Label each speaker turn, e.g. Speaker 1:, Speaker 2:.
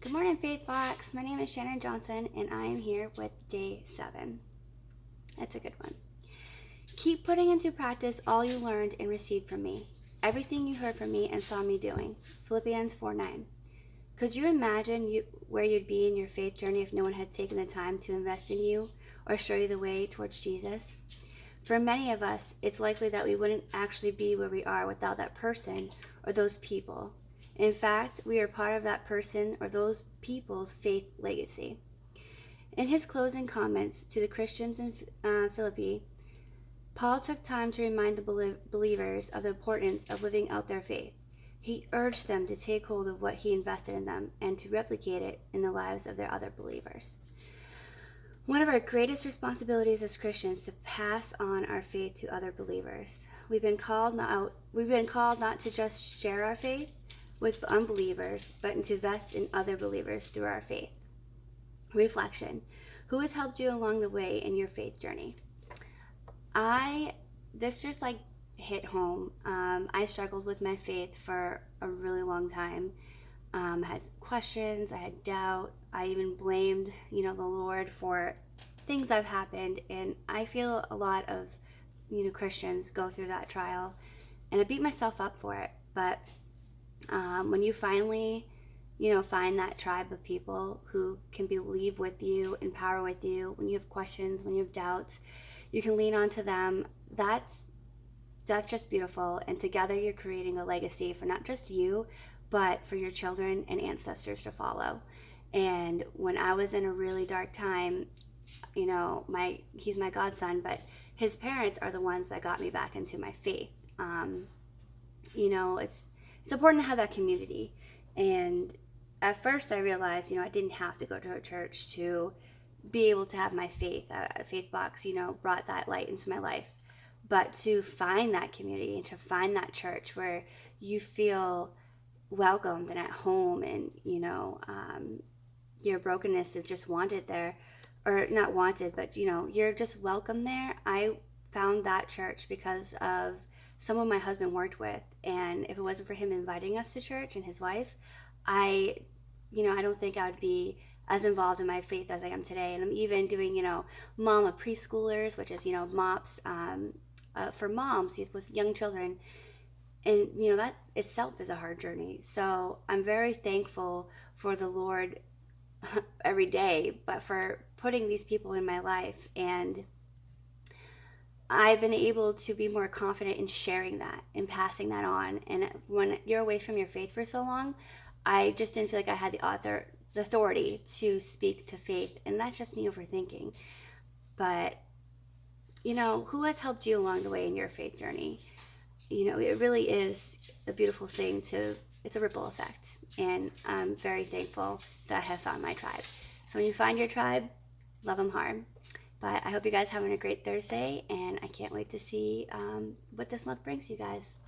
Speaker 1: Good morning, Faithbox. My name is Shannon Johnson, and I am here with day 7. That's a good one. Keep putting into practice all you learned and received from me, everything you heard from me and saw me doing. Philippians 4:9. Could you imagine where you'd be in your faith journey if no one had taken the time to invest in you or show you the way towards Jesus? For many of us, it's likely that we wouldn't actually be where we are without that person or those people. In fact, we are part of that person or those people's faith legacy. In his closing comments to the Christians in Philippi, Paul took time to remind the believers of the importance of living out their faith. He urged them to take hold of what he invested in them and to replicate it in the lives of their other believers. One of our greatest responsibilities as Christians is to pass on our faith to other believers. We've been called not to just share our faith with unbelievers, but to invest in other believers through our faith. Reflection. Who has helped you along the way in your faith journey? This just hit home. I struggled with my faith for a really long time. I had questions, I had doubt, I even blamed, the Lord for things that have happened, and I feel a lot of, Christians go through that trial, and I beat myself up for it, but when you finally, find that tribe of people who can believe with you, empower with you, when you have questions, when you have doubts, you can lean onto them. That's just beautiful, and together you're creating a legacy for not just you, but for your children and ancestors to follow. And when I was in a really dark time, he's my godson, but his parents are the ones that got me back into my faith. It's important to have that community. And at first I realized, I didn't have to go to a church to be able to have my faith. Faithbox, brought that light into my life. But to find that community and to find that church where you feel welcomed and at home, and your brokenness is just wanted there, or not wanted, but you're just welcome there. I found that church because of someone my husband worked with, and if it wasn't for him inviting us to church and his wife, I don't think I would be as involved in my faith as I am today. And I'm even doing mom of preschoolers, which is MOPS, for moms with young children. And, that itself is a hard journey. So I'm very thankful for the Lord every day, but for putting these people in my life. And I've been able to be more confident in sharing that and passing that on. And when you're away from your faith for so long, I just didn't feel like I had the authority to speak to faith. And that's just me overthinking. But, who has helped you along the way in your faith journey? It really is a beautiful thing it's a ripple effect. And I'm very thankful that I have found my tribe. So when you find your tribe, love them hard. But I hope you guys are having a great Thursday, and I can't wait to see what this month brings you guys.